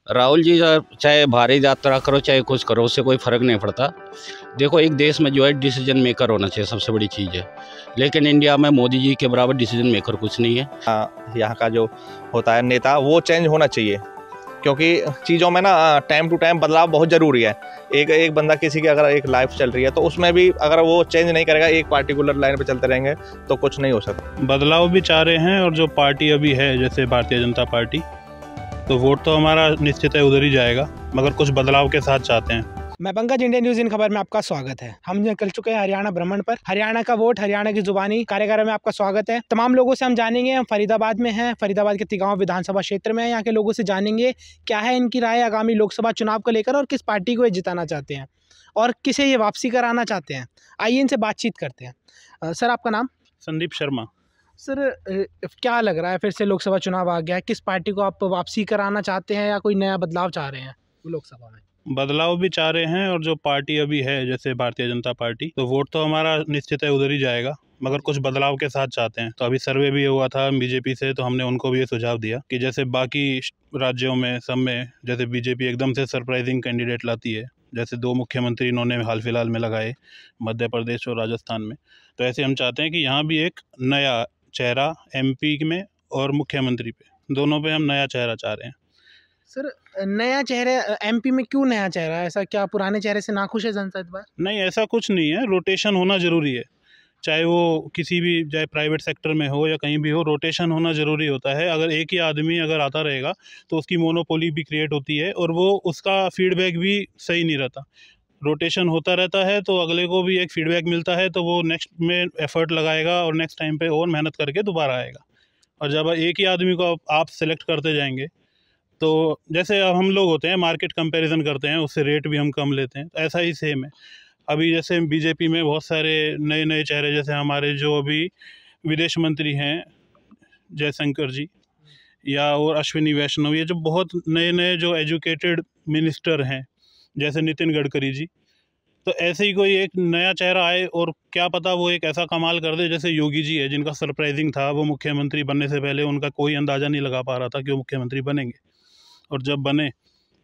राहुल जी चाहे भारी यात्रा करो चाहे कुछ करो, उससे कोई फ़र्क नहीं पड़ता। देखो, एक देश में जो है डिसीजन मेकर होना चाहिए, सबसे बड़ी चीज़ है। लेकिन इंडिया में मोदी जी के बराबर डिसीजन मेकर कुछ नहीं है। यहाँ का जो होता है नेता, वो चेंज होना चाहिए, क्योंकि चीज़ों में ना टाइम टू टाइम बदलाव बहुत ज़रूरी है। एक बंदा किसी की अगर एक लाइफ चल रही है तो उसमें भी अगर वो चेंज नहीं करेगा, एक पार्टिकुलर लाइन पे चलते रहेंगे तो कुछ नहीं हो सकता। बदलाव भी चाह रहे हैं, और जो पार्टी अभी है जैसे भारतीय जनता पार्टी, तो वोट तो हमारा निश्चित है उधर ही जाएगा, मगर कुछ बदलाव के साथ चाहते हैं। मैं पंकज, इंडियन न्यूज़ इन खबर में आपका स्वागत है। हम निकल चुके हैं हरियाणा भ्रमण पर। हरियाणा का वोट, हरियाणा की जुबानी कार्यक्रम में आपका स्वागत है। तमाम लोगों से हम जानेंगे। हम फरीदाबाद में हैं, फरीदाबाद के तिगांव विधानसभा क्षेत्र में। यहाँ के लोगों से जानेंगे क्या है इनकी राय आगामी लोकसभा चुनाव को लेकर, और किस पार्टी को ये जिताना चाहते हैं और किसे ये वापसी कराना चाहते हैं। आइए इनसे बातचीत करते हैं। सर, आपका नाम? संदीप शर्मा। सर, क्या लग रहा है, फिर से लोकसभा चुनाव आ गया है, किस पार्टी को आप वापसी कराना चाहते हैं या कोई नया बदलाव चाह रहे हैं लोकसभा में? बदलाव भी चाह रहे हैं, और जो पार्टी अभी है जैसे भारतीय जनता पार्टी, तो वोट तो हमारा निश्चित है उधर ही जाएगा, मगर कुछ बदलाव के साथ चाहते हैं। तो अभी सर्वे भी हुआ था बीजेपी से, तो हमने उनको भी ये सुझाव दिया कि जैसे बाकी राज्यों में सब में जैसे बीजेपी एकदम से सरप्राइजिंग कैंडिडेट लाती है, जैसे 2 मुख्यमंत्री इन्होंने हाल फिलहाल में लगाए मध्य प्रदेश और राजस्थान में, तो ऐसे हम चाहते हैं कि यहाँ भी एक नया चेहरा एमपी में और मुख्यमंत्री पे, दोनों पे हम नया चेहरा चाह रहे हैं। सर, नया चेहरा एमपी में क्यों नया चेहरा है? ऐसा क्या पुराने चेहरे से नाखुश है जनता इस बार? नहीं, ऐसा कुछ नहीं है। रोटेशन होना ज़रूरी है, चाहे वो किसी भी, चाहे प्राइवेट सेक्टर में हो या कहीं भी हो, रोटेशन होना ज़रूरी होता है। अगर एक ही आदमी अगर आता रहेगा तो उसकी मोनोपोली भी क्रिएट होती है, और वो उसका फीडबैक भी सही नहीं रहता। रोटेशन होता रहता है तो अगले को भी एक फीडबैक मिलता है, तो वो नेक्स्ट में एफर्ट लगाएगा और नेक्स्ट टाइम पे और मेहनत करके दोबारा आएगा। और जब एक ही आदमी को आप सेलेक्ट करते जाएंगे, तो जैसे अब हम लोग होते हैं मार्केट कंपैरिजन करते हैं, उससे रेट भी हम कम लेते हैं, तो ऐसा ही सेम है। अभी जैसे बीजेपी में बहुत सारे नए नए चेहरे, जैसे हमारे जो अभी विदेश मंत्री हैं जयशंकर जी, या और अश्विनी वैष्णव, ये जो बहुत नए नए जो एजुकेटेड मिनिस्टर हैं जैसे नितिन गडकरी जी, तो ऐसे ही कोई एक नया चेहरा आए, और क्या पता वो एक ऐसा कमाल कर दे। जैसे योगी जी है, जिनका सरप्राइजिंग था, वो मुख्यमंत्री बनने से पहले उनका कोई अंदाज़ा नहीं लगा पा रहा था कि वो मुख्यमंत्री बनेंगे, और जब बने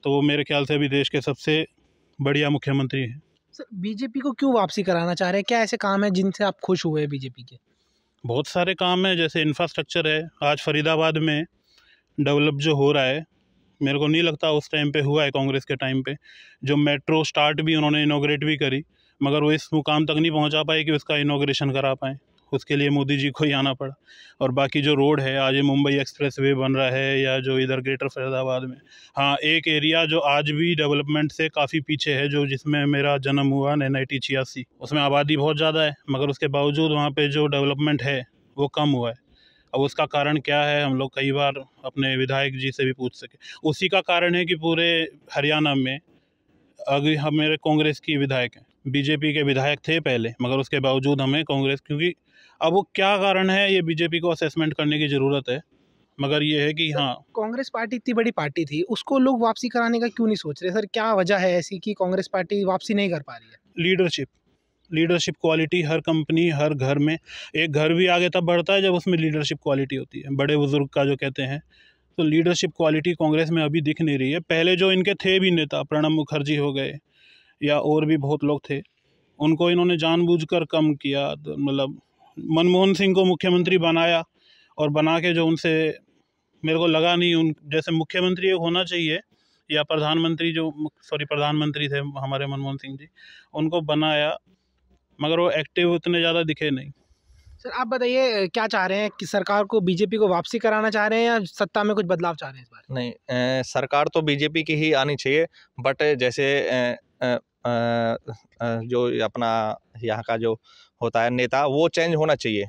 तो वो मेरे ख्याल से अभी देश के सबसे बढ़िया मुख्यमंत्री हैं। सर, बीजेपी को क्यों वापसी कराना चाह रहे हैं? क्या ऐसे काम है जिनसे आप खुश हुए बीजेपी के? बहुत सारे काम हैं, जैसे इंफ्रास्ट्रक्चर है। आज फरीदाबाद में डेवलप जो हो रहा है, मेरे को नहीं लगता उस टाइम पे हुआ है कांग्रेस के टाइम पे। जो मेट्रो स्टार्ट भी उन्होंने इनॉग्रेट भी करी, मगर वो इस मुकाम तक नहीं पहुंचा पाए कि उसका इनॉग्रेशन करा पाएँ। उसके लिए मोदी जी को ही आना पड़ा। और बाकी जो रोड है, आज ये मुंबई एक्सप्रेस वे बन रहा है, या जो इधर ग्रेटर फरीदाबाद में, हाँ, एक एरिया जो आज भी डेवलपमेंट से काफ़ी पीछे है, जो जिसमें मेरा जन्म हुआ NIT 86, उसमें आबादी बहुत ज़्यादा है, मगर उसके बावजूद वहाँ पे जो डेवलपमेंट है वो कम हुआ है। अब उसका कारण क्या है, हम लोग कई बार अपने विधायक जी से भी पूछ सके। उसी का कारण है कि पूरे हरियाणा में अभी हम, मेरे कांग्रेस की विधायक हैं, बीजेपी के विधायक थे पहले, मगर उसके बावजूद हमें कांग्रेस, क्योंकि अब वो क्या कारण है ये बीजेपी को असेसमेंट करने की ज़रूरत है। मगर ये है कि हाँ, कांग्रेस पार्टी इतनी बड़ी पार्टी थी, उसको लोग वापसी कराने का क्यों नहीं सोच रहे? सर, क्या वजह है ऐसी कि कांग्रेस पार्टी वापसी नहीं कर पा रही है? लीडरशिप क्वालिटी हर कंपनी, हर घर में, एक घर भी आगे तब बढ़ता है जब उसमें लीडरशिप क्वालिटी होती है, बड़े बुजुर्ग का जो कहते हैं। तो लीडरशिप क्वालिटी कांग्रेस में अभी दिख नहीं रही है। पहले जो इनके थे भी नेता, प्रणब मुखर्जी हो गए या और भी बहुत लोग थे, उनको इन्होंने जानबूझकर कम किया। तो मतलब मनमोहन सिंह को मुख्यमंत्री बनाया, और बना के जो उनसे मेरे को लगा नहीं, उन जैसे मुख्यमंत्री एक होना चाहिए, या प्रधानमंत्री प्रधानमंत्री थे हमारे मनमोहन सिंह जी, उनको बनाया, मगर वो एक्टिव उतने ज़्यादा दिखे नहीं। सर, आप बताइए, क्या चाह रहे हैं कि सरकार को, बीजेपी को वापसी कराना चाह रहे हैं या सत्ता में कुछ बदलाव चाह रहे हैं इस बार? नहीं, सरकार तो बीजेपी की ही आनी चाहिए, बट जैसे जो अपना यहाँ का जो होता है नेता, वो चेंज होना चाहिए,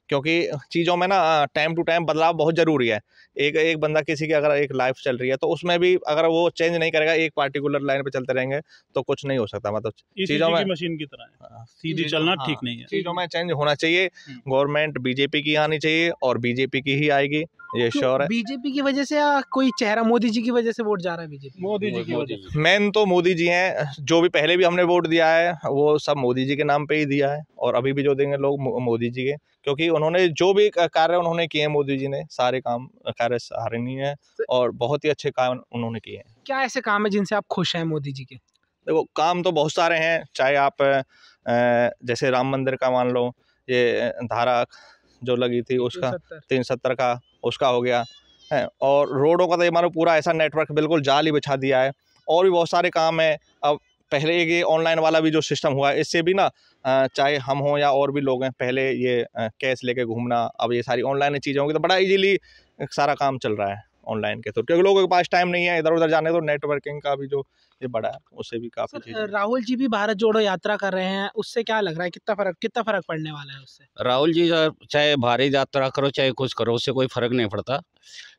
क्योंकि चीज़ों में ना टाइम टू टाइम बदलाव बहुत ज़रूरी है। एक बंदा किसी की अगर एक लाइफ चल रही है तो उसमें भी अगर वो चेंज नहीं करेगा, एक पार्टिकुलर लाइन पे चलते रहेंगे तो कुछ नहीं हो सकता। मतलब चीज़ों में मशीन की तरह है, सीधी चलना ठीक नहीं है। चीज़ों में चेंज होना चाहिए। गवर्नमेंट बीजेपी की आनी चाहिए और बीजेपी की ही आएगी। ये श्योर है। बीजेपी की वजह से या कोई चेहरा मोदी जी की वजह से वोट जा रहा है बीजेपी? मोदी जी की वजह से। मेन तो मोदी जी हैं, जो भी पहले भी हमने वोट दिया है वो सब मोदी जी के नाम पे ही दिया है, और अभी भी जो देंगे लोग मोदी जी के, क्योंकि उन्होंने जो भी कार्य उन्होंने किए हैं, मोदी जी ने सारे काम कार्य सराहनीय है और बहुत ही अच्छे काम उन्होंने किए हैं। क्या ऐसे काम है जिनसे आप खुश हैं मोदी जी के? देखो काम तो बहुत सारे हैं, चाहे आप जैसे राम मंदिर का मान लो, ये धारा जो लगी थी उसका 370 का उसका हो गया है, और रोडों का तो ये मानो पूरा ऐसा नेटवर्क बिल्कुल जाल ही बिछा दिया है, और भी बहुत सारे काम हैं। अब पहले ये ऑनलाइन वाला भी जो सिस्टम हुआ है, इससे भी ना चाहे हम हों या और भी लोग हैं, पहले ये कैश लेके घूमना, अब ये सारी ऑनलाइन चीज़ें होंगी तो बड़ा इजीली सारा काम चल रहा है ऑनलाइन के थ्रू, क्योंकि लोगों के पास टाइम नहीं है इधर उधर जाने, तो नेटवर्किंग का भी जो ये बड़ा है उससे भी काफ़ी चीज़ें। राहुल जी भी भारत जोड़ो यात्रा कर रहे हैं, उससे क्या लग रहा है, कितना फर्क पड़ने वाला है उससे? राहुल जी चाहे भारी यात्रा करो चाहे कुछ करो, उससे कोई फ़र्क नहीं पड़ता।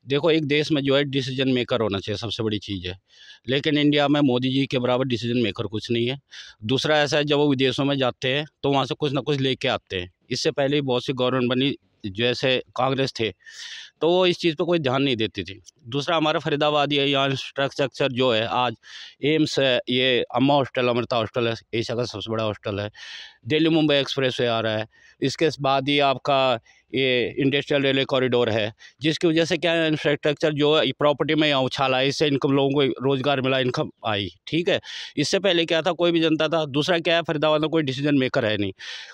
देखो एक देश में जो है डिसीजन मेकर होना चाहिए, सबसे बड़ी चीज़ है। लेकिन इंडिया में मोदी जी के बराबर डिसीजन मेकर कुछ नहीं है। दूसरा ऐसा है, जब वो विदेशों में जाते हैं तो वहाँ से कुछ ना कुछ लेके आते हैं। इससे पहले बहुत सी गवर्नमेंट बनी, जैसे कांग्रेस थे, तो वो इस चीज़ पे कोई ध्यान नहीं देती थी। दूसरा हमारा फरीदाबाद है, यहाँ इंफ्रास्ट्रक्चर जो है, आज एम्स है, ये अम्मा हॉस्टल, अमृता हॉस्टल है, एशिया का सबसे बड़ा हॉस्टल है। दिल्ली मुंबई एक्सप्रेस वे आ रहा है, इसके बाद ही आपका ये इंडस्ट्रियल रेलवे कॉरिडोर है, जिसकी वजह से क्या है, इंफ्रास्ट्रक्चर जो है प्रॉपर्टी में यहाँ उछाला है, इससे इनकम, लोगों को रोज़गार मिला, इनकम आई। ठीक है, इससे पहले क्या था, कोई भी जनता था। दूसरा क्या है, फरीदाबाद में कोई डिसीजन मेकर है नहीं।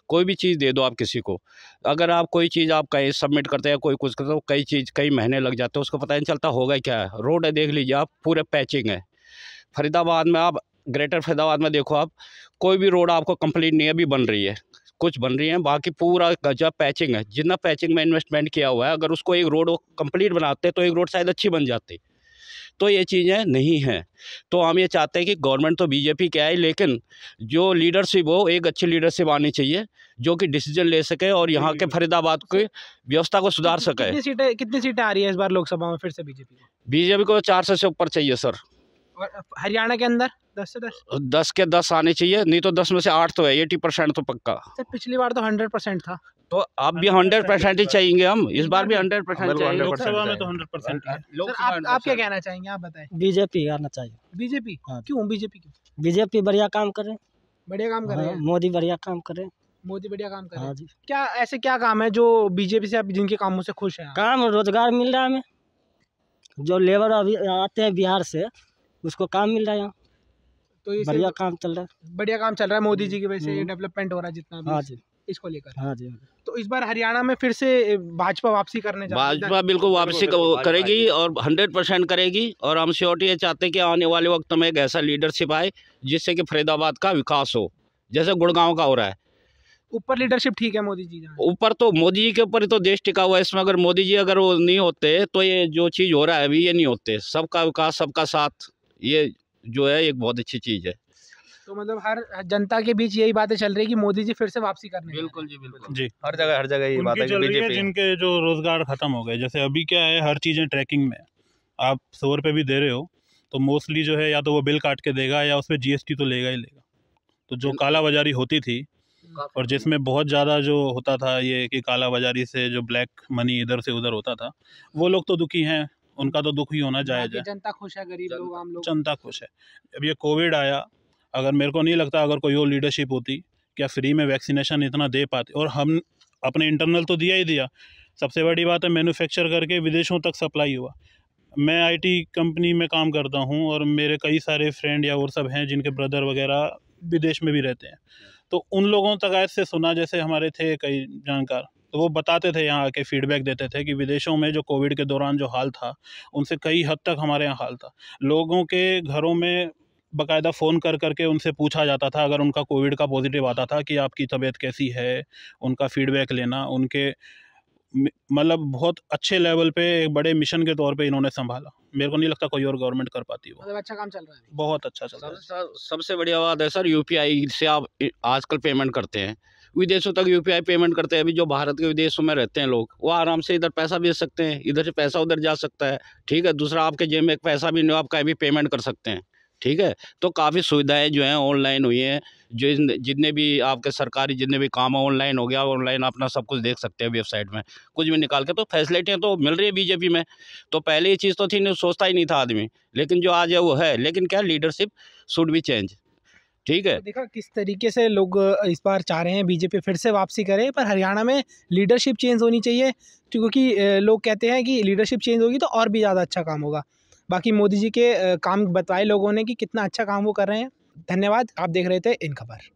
कोई भी चीज़ दे दो आप किसी को, अगर आप कोई चीज़ आप कहीं सबमिट करते हैं, कोई कुछ करते हो, कई महीने लग जाते हैं, उसको पता नहीं चलता होगा क्या है। रोड है, देख लीजिए आप, पूरे पैचिंग है। फरीदाबाद में आप, ग्रेटर फरीदाबाद में देखो आप, कोई भी रोड आपको कंप्लीट नहीं है, अभी बन रही है, कुछ बन रही है, बाकी पूरा गजब पैचिंग है। जितना पैचिंग में इन्वेस्टमेंट किया हुआ है, अगर उसको एक रोड कंप्लीट बनाते तो एक रोड शायद अच्छी बन जाती। तो ये चीज़ें नहीं हैं। तो हम ये चाहते हैं कि गवर्नमेंट तो बीजेपी के आए, लेकिन जो लीडरशिप हो, एक अच्छी लीडरशिप आनी चाहिए जो कि डिसीजन ले सके और यहाँ के फरीदाबाद की व्यवस्था को सुधार सके। कितनी सीटें आ रही है इस बार लोकसभा में फिर से बीजेपी को? बीजेपी को 400 से ऊपर चाहिए सर। और हरियाणा के अंदर 10 से 10? 10 के 10 आने चाहिए, नहीं तो 10 में से 8 तो है, 80% तो पक्का। सर पिछली बार तो 100% था, तो अब भी 100% ही चाहिए, हम इस बार भी 100% चाहिए। लोकसभा में तो 100% है। सर आप क्या कहना चाहेंगे, आप बताएं। बीजेपी आना चाहिए। बीजेपी? हाँ। क्यों बीजेपी क्यों? बीजेपी बढ़िया काम करे। बढ़िया काम कर रहे हाँ, हैं मोदी बढ़िया काम करे। मोदी, बढ़िया काम कर रहे हाँ हैं। जी। क्या ऐसे क्या काम है जो बीजेपी से आप जिनके कामों से खुश हैं आप? काम रोजगार मिल रहा है हमें, जो लेबर अभी आते हैं बिहार से उसको काम मिल रहा है यहाँ, तो ये बढ़िया काम चल रहा है। बढ़िया काम चल रहा है मोदी जी की वजह से, ये डेवलपमेंट हो रहा है जितना भी हाँ जी, इसको लेकर। हाँ जी। तो इस बार हरियाणा में फिर से भाजपा वापसी करने जा रही है। भाजपा बिल्कुल वापसी करेगी और 100% करेगी, और हम श्योरिटी ये चाहते हैं कि आने वाले वक्त में एक ऐसा लीडरशिप आए जिससे कि फरीदाबाद का विकास हो, जैसे गुड़गांव का हो रहा है। ऊपर लीडरशिप ठीक है मोदी जी जहाँ। ऊपर तो मोदी जी के ऊपर ही तो देश टिका हुआ है। इसमें अगर मोदी जी अगर वो नहीं होते तो ये जो चीज़ हो रहा है अभी, ये नहीं होते। सबका विकास, सबका साथ, ये जो है एक बहुत अच्छी चीज़ है। तो मतलब हर जनता के बीच यही बातें चल रही है कि मोदी जी फिर से वापसी करने। बिल्कुल जी, बिल्कुल जी, हर जगह ये बात उनकी है कि चल रही है, बीजेपी जिनके जो रोजगार खत्म हो गए। जैसे अभी क्या है, हर चीज़ें ट्रैकिंग में है। आप 100 रुपये भी दे रहे हो तो मोस्टली जो है या तो वो बिल काट के देगा या उस पर GST तो लेगा ही लेगा। तो जो काला बाजारी होती थी और जिसमें बहुत ज़्यादा जो होता था ये कि काला बाजारी से जो ब्लैक मनी इधर से उधर होता था, वो लोग तो दुखी हैं, उनका तो दुख ही होना जायज़ है। जनता खुश है, गरीब लोग, आम लोग। जनता खुश है। अब ये कोविड आया, अगर मेरे को नहीं लगता अगर कोई और लीडरशिप होती क्या फ्री में वैक्सीनेशन इतना दे पाते। और हम अपने इंटरनल तो दिया ही दिया, सबसे बड़ी बात है मैन्युफैक्चर करके विदेशों तक सप्लाई हुआ। मैं IT कंपनी में काम करता हूँ और मेरे कई सारे फ्रेंड या और सब हैं जिनके ब्रदर वगैरह विदेश में भी रहते हैं। तो उन लोगों तक ऐसे सुना, जैसे हमारे थे कई जानकार, तो वो बताते थे, यहाँ आके फीडबैक देते थे कि विदेशों में जो कोविड के दौरान जो हाल था उनसे कई हद तक हमारे यहाँ हाल था। लोगों के घरों में बाकायदा फ़ोन कर करके उनसे पूछा जाता था, अगर उनका कोविड का पॉजिटिव आता था कि आपकी तबीयत कैसी है, उनका फीडबैक लेना। उनके मतलब बहुत अच्छे लेवल पे एक बड़े मिशन के तौर पे इन्होंने संभाला। मेरे को नहीं लगता कोई और गवर्नमेंट कर पाती वो। मतलब अच्छा काम चल रहा है। बहुत अच्छा चल रहा है। सबसे बढ़िया बात है सर, UPI से आप आजकल पेमेंट करते हैं, विदेशों तक UPI पेमेंट करते हैं। अभी जो भारत के विदेशों में रहते हैं लोग, वो आराम से इधर पैसा भेज सकते हैं, इधर से पैसा उधर जा सकता है। ठीक है, दूसरा आपके जेब में एक पैसा भी नहीं हो, आप कहीं भी पेमेंट कर सकते हैं। ठीक है, तो काफ़ी सुविधाएं जो हैं ऑनलाइन हुई हैं। जो जितने भी आपके सरकारी जितने भी काम है ऑनलाइन हो गया, ऑनलाइन अपना सब कुछ देख सकते हैं वेबसाइट में, कुछ भी निकाल के। तो फैसिलिटियाँ तो मिल रही है बीजेपी में। तो पहले ये चीज़ तो थी, नहीं सोचता ही नहीं था आदमी, लेकिन जो आज है वो है। लेकिन क्या, लीडरशिप शुड बी चेंज। ठीक है, तो देखा किस तरीके से लोग इस बार चाह रहे हैं बीजेपी फिर से वापसी करे, पर हरियाणा में लीडरशिप चेंज होनी चाहिए, क्योंकि लोग कहते हैं कि लीडरशिप चेंज होगी तो और भी ज़्यादा अच्छा काम होगा। बाकी मोदी जी के काम बताए लोगों ने कि कितना अच्छा काम वो कर रहे हैं। धन्यवाद, आप देख रहे थे इन खबर।